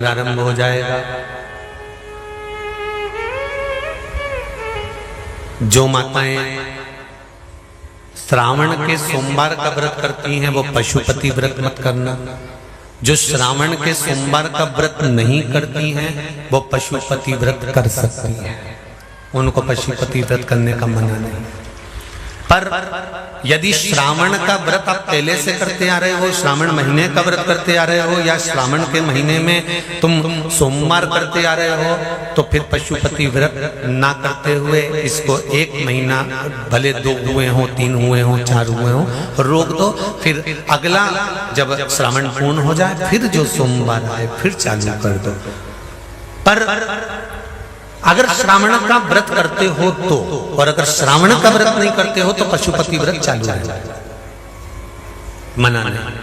प्रारंभ हो जाएगा। जो माताएं श्रावण के सोमवार का व्रत करती हैं वो पशुपति व्रत मत करना। जो श्रावण के सोमवार का व्रत नहीं करती हैं वो पशुपति व्रत कर सकती हैं, उनको पशुपति व्रत करने का मना नहीं। पर यदि श्रावण का व्रत आप पहले से करते आ रहे हो, श्रावण महीने का व्रत करते आ रहे हो, या श्रावण के महीने में तुम सोमवार करते आ रहे हो, तो फिर पशुपति व्रत ना करते हुए इसको एक महीना, भले 2 हुए हो, 3 हुए हो, 4 हुए हो, रोक दो। फिर अगला जब श्रावण पूर्ण हो जाए फिर जो सोमवार आए फिर चालू कर दो। पर अगर श्रावण का व्रत करते हो तो, और अगर श्रावण का व्रत नहीं करते हो तो पशुपति व्रत चालू है, मना नहीं।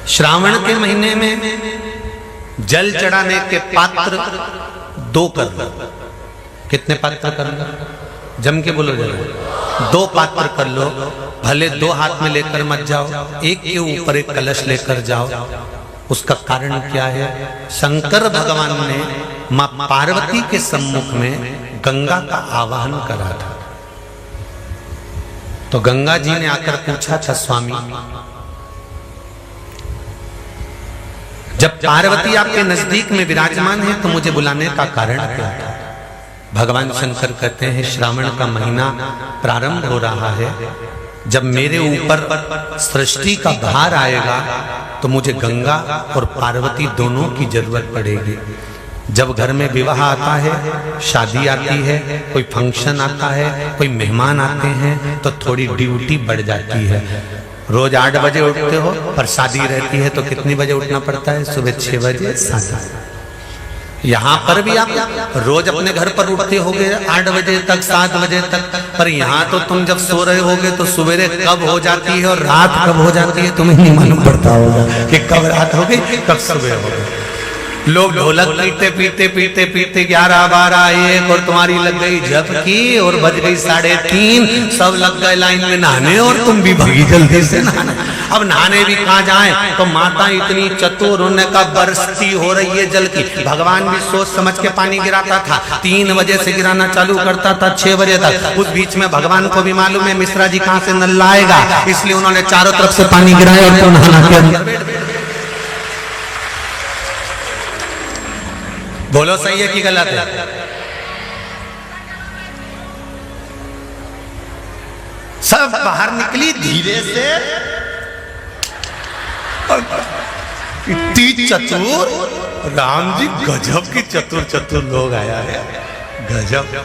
श्रावण के महीने में जल चढ़ाने के पात्र 2 कर लो। कितने पात्र कर लो? जम के बोलो जरा। 2 पात्र कर लो, भले 2 हाथ में लेकर मत जाओ, एक के ऊपर एक कलश लेकर जाओ। उसका कारण क्या है? शंकर भगवान ने मां पार्वती के सम्मुख में गंगा का आवाहन करा था। तो गंगा जी ने आकर पूछा था, स्वामी जब पार्वती आपके नजदीक में विराजमान है तो मुझे बुलाने का कारण क्या था? भगवान शंकर कहते हैं, श्रावण का महीना प्रारंभ हो रहा है, जब मेरे ऊपर सृष्टि का भार आएगा तो मुझे गंगा और पार्वती दोनों की जरूरत पड़ेगी। जब घर में विवाह आता है, शादी आती है, कोई फंक्शन आता है, कोई मेहमान आते हैं, तो थोड़ी ड्यूटी बढ़ जाती है। रोज 8 बजे उठते हो, पर शादी रहती है तो कितनी बजे उठना पड़ता है? सुबह 6 बजे 7। यहाँ पर भी आप रोज अपने घर पर उठते होगे 8 बजे तक, 7 बजे तक, पर यहाँ तो तुम जब सो रहे होगे तो सवेरे कब हो जाती है और रात कब हो जाती है तुम्हें नहीं मालूम पड़ता होगा कि कब रात हो गई कब सुबह हो गई। लोग ढोलक पीते पीते पीते पीते 11, 12, 1 और तुम्हारी लग गई झपकी और बज गई 3:30, सब लग गए लाइन में नहाने और तुम भी भागी जल्दी से नहाने। अब नहाने भी कहाँ जाए? तो माता इतनी चतुर, उन्हें का बरसती हो रही है जल की। भगवान भी सोच समझ के पानी गिराता था, 3 बजे से गिराना चालू करता था 6 बजे तक। उस बीच में भगवान को भी मालूम है मिश्रा जी कहाँ से नल लाएगा, इसलिए उन्होंने चारों तरफ से पानी गिराया और तो नहाना के अंदर। बोलो सही है कि गलत है? सब बाहर निकली धीरे से, इतनी चतुर, राम जी गजब की चतुर लोग आया है, गजब।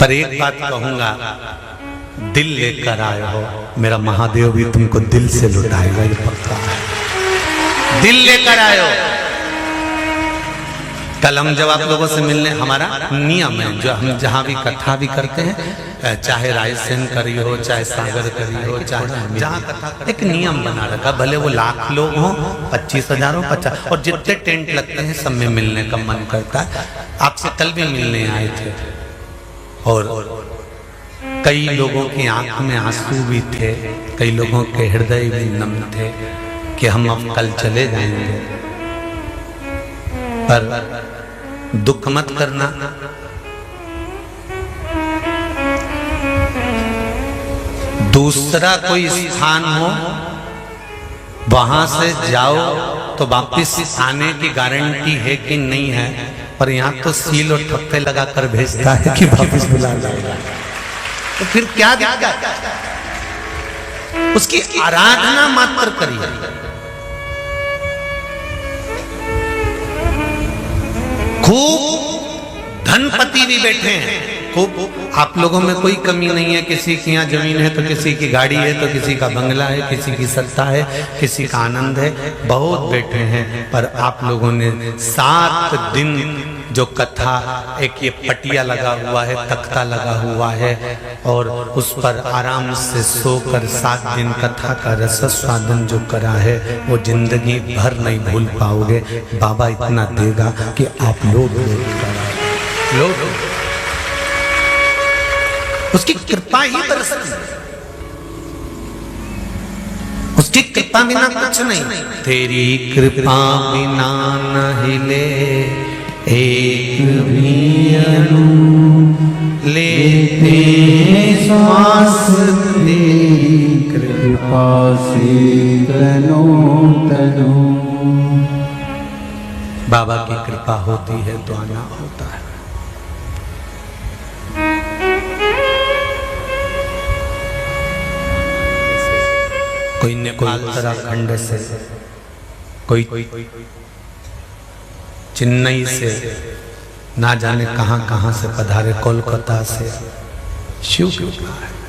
पर एक बात कहूंगा, दिल लेकर आए हो, मेरा महादेव भी तुमको दिल से लुटाएगा, ये पक्का है। दिल लेकर आयो। कल हम जब आप लोगों से मिलने, हमारा नियम है, जो हम जहां भी कथा भी करते हैं, चाहे रायसेन करी हो, चाहे सागर करी हो, चाहे जहां कथा, एक नियम बना रखा, भले वो लाख लोग हो, 25,000 हो, 50, और जितने टेंट लगते हैं सब में मिलने का मन करता है। आपसे कल भी मिलने आए थे और कई लोगों की आंख में आंसू भी थे, कई लोगों के हृदय भी नम थे कि हम अब कल चले जाएंगे। पर दुख मत करना, दूसरा कोई स्थान हो वहां से जाओ तो वापिस आने की गारंटी है कि नहीं है, पर यहाँ तो सील और ठप्पे लगाकर भेजता है कि वापिस बुला लाएगा। तो फिर क्या दिक्कत? उसकी आराधना मात्र करिए। खूब धनपति भी बैठे हैं, खूब, आप लोगों में कोई कमी नहीं है। किसी की यहाँ जमीन है तो किसी की गाड़ी है, तो किसी का बंगला है, किसी की सत्ता है, किसी का आनंद है, बहुत बैठे हैं। पर आप लोगों ने 7 दिन जो कथा, एक ये पटिया लगा हुआ है, तख्ता लगा हुआ है, और उस पर आराम से सोकर 7 दिन कथा का रस स्वादन जो करा है वो जिंदगी भर नहीं भूल पाओगे। बाबा इतना देगा कि आप लोग उसकी कृपा ही बरसती। उसकी कृपा बिना कुछ नहीं। तेरी कृपा बिना न हिले एक भी अणु, लेते श्वास तेरी कृपा से तनो तनो। बाबा की कृपा होती है तो आना होता है। कोई नेपाल उत्तराखंड से, कोई चेन्नई से, ना जाने कहां कहां से पधारे, कोलकाता से। शिव कृपा है।